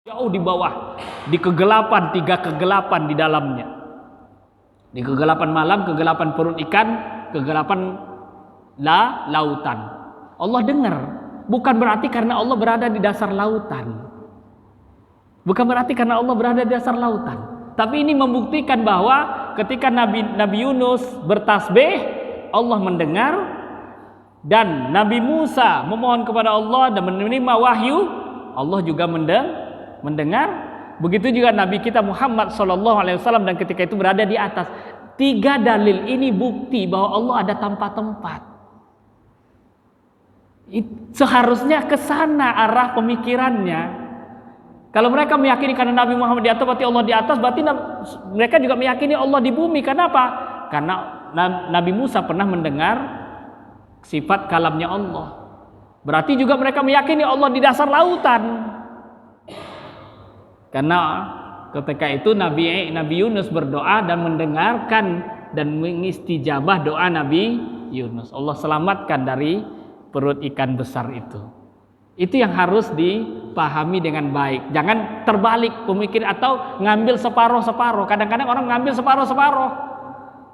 jauh di bawah, di kegelapan, 3 kegelapan di dalamnya. Di kegelapan malam, kegelapan perut ikan, kegelapan lautan. Allah dengar. Bukan berarti karena Allah berada di dasar lautan. Bukan berarti karena Allah berada di dasar lautan. Tapi ini membuktikan bahwa ketika Nabi Yunus bertasbih, Allah mendengar, dan Nabi Musa memohon kepada Allah dan menerima wahyu, Allah juga mendengar. Begitu juga Nabi kita Muhammad SAW, dan ketika itu berada di atas. 3 dalil ini bukti bahwa Allah ada tanpa tempat. Seharusnya ke sana arah pemikirannya. Kalau mereka meyakini karena Nabi Muhammad di atas berarti Allah di atas, berarti mereka juga meyakini Allah di bumi. Kenapa? Karena Nabi Musa pernah mendengar sifat kalamnya Allah. Berarti juga mereka meyakini Allah di dasar lautan. Karena ketika itu Nabi Yunus berdoa dan mendengarkan dan mengistijabah doa Nabi Yunus. Allah selamatkan dari perut ikan besar itu. Itu yang harus dipahami dengan baik. Jangan terbalik pemikiran atau ngambil separuh-separuh. Kadang-kadang orang ngambil separuh-separuh.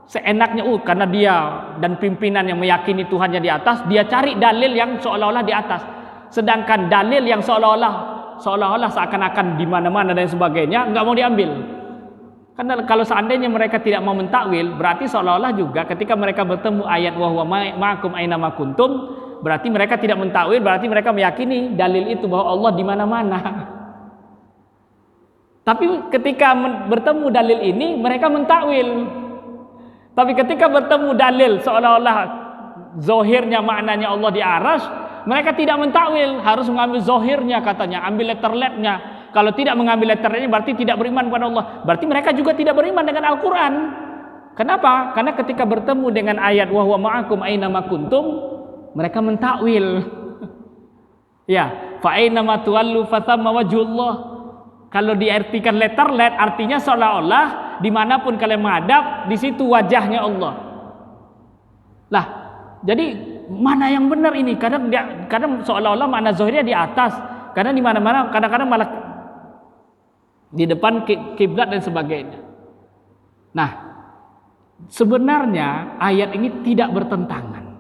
Seenaknya, karena dia dan pimpinan yang meyakini Tuhannya di atas, dia cari dalil yang seolah-olah di atas. Sedangkan dalil yang seolah-olah seakan-akan di mana-mana dan sebagainya nggak mau diambil. Karena kalau seandainya mereka tidak mau mentakwil, berarti seolah-olah juga ketika mereka bertemu ayat wa huwa ma'akum aina ma kuntum, berarti mereka tidak mentakwil, berarti mereka meyakini dalil itu bahwa Allah di mana-mana. Tapi ketika bertemu dalil ini, mereka mentakwil. Tapi ketika bertemu dalil seolah-olah zohirnya maknanya Allah di aras, mereka tidak mentakwil, harus mengambil zohirnya katanya, ambil letterletnya. Kalau tidak mengambil letterletnya berarti tidak beriman kepada Allah. Berarti mereka juga tidak beriman dengan Al-Quran. Kenapa? Karena ketika bertemu dengan ayat wa huwa ma'akum aina ma kuntum, mereka mentakwil. Ya, fa aina ma tuwallu fathamma wajhullah. Kalau diartikan letterlet artinya seolah-olah dimanapun kalian menghadap, di situ wajahnya Allah. Lah, jadi mana yang benar ini? Kadang seolah-olah makna zahirnya di atas, kadang di mana-mana, kadang-kadang malah di depan kiblat dan sebagainya. Nah, sebenarnya ayat ini tidak bertentangan.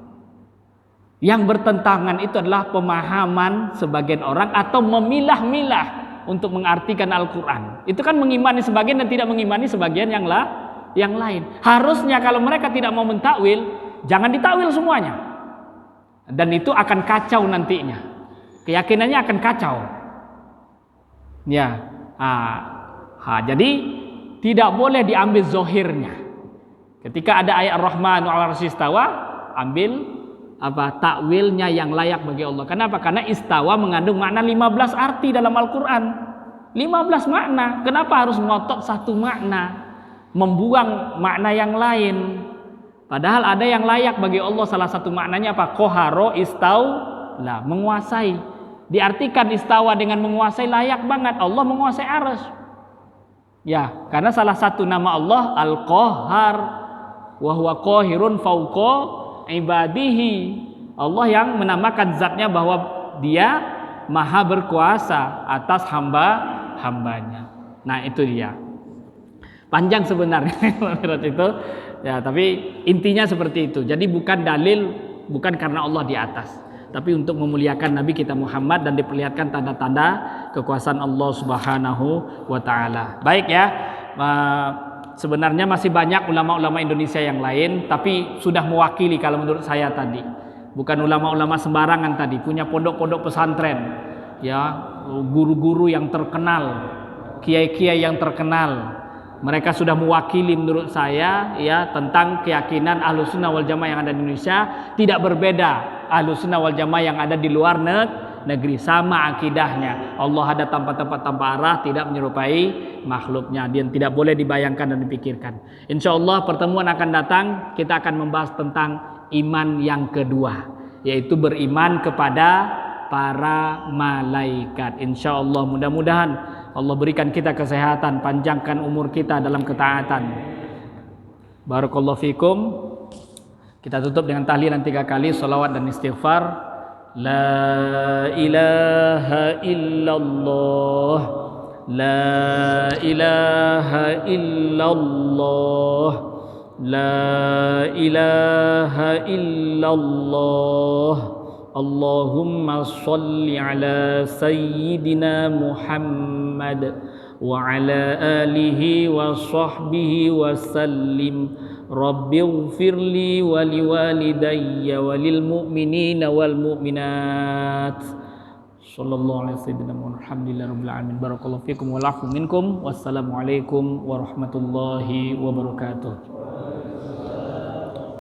Yang bertentangan itu adalah pemahaman sebagian orang atau memilah-milah untuk mengartikan Al-Quran. Itu kan mengimani sebagian dan tidak mengimani sebagian yang lain. Harusnya kalau mereka tidak mau mentakwil, jangan ditakwil semuanya. Dan itu akan kacau nantinya. Keyakinannya akan kacau. Ya, jadi tidak boleh diambil zohirnya. Ketika ada ayat Ar-Rahman 'alal 'arsy istawa, ambil takwilnya yang layak bagi Allah. Kenapa? Karena istawa mengandung makna 15 arti dalam Al-Quran. 15 makna. Kenapa harus ngotot satu makna, membuang makna yang lain? Padahal ada yang layak bagi Allah. Salah satu maknanya apa? Qahara istawla, menguasai. Diartikan istawa dengan menguasai, layak banget. Allah menguasai arsy. Ya, karena salah satu nama Allah Al-Qahhar, wa huwa qahirun fawqa ibadihi. Allah yang menamakan zatnya bahwa dia maha berkuasa atas hambanya. Nah, itu dia. Panjang sebenarnya itu. Ya, tapi intinya seperti itu. Jadi bukan dalil, bukan karena Allah di atas, tapi untuk memuliakan Nabi kita Muhammad dan diperlihatkan tanda-tanda kekuasaan Allah Subhanahu wa taala. Baik ya. Sebenarnya masih banyak ulama-ulama Indonesia yang lain, tapi sudah mewakili kalau menurut saya tadi. Bukan ulama-ulama sembarangan tadi, punya pondok-pondok pesantren, ya, guru-guru yang terkenal, kiai-kiai yang terkenal. Mereka sudah mewakili menurut saya ya tentang keyakinan Ahlussunnah wal Jamaah yang ada di Indonesia tidak berbeda Ahlussunnah wal Jamaah yang ada di luar negeri, sama akidahnya. Allah ada tanpa tempat, tanpa arah, tidak menyerupai makhluknya, dan tidak boleh dibayangkan dan dipikirkan. Insya Allah pertemuan akan datang kita akan membahas tentang iman yang kedua, yaitu beriman kepada para malaikat. Insya Allah, mudah-mudahan Allah berikan kita kesehatan, panjangkan umur kita dalam ketaatan. Barakallahu fikum. Kita tutup dengan tahlilan 3 kali, salawat dan istighfar. La ilaha illallah La ilaha illallah. La ilaha illallah. Allahumma salli ala sayyidina Muhammad wa ala alihi wa sahbihi wa sallim. Rabbighfirli wa liwalidayya wa lil mu'minina wal mu'minat. Sallallahu alaihi wasallam. Alhamdulillahirabbil alamin. Barakallahu fikum wa lafu minkum. Wassalamualaikum warahmatullahi wabarakatuh.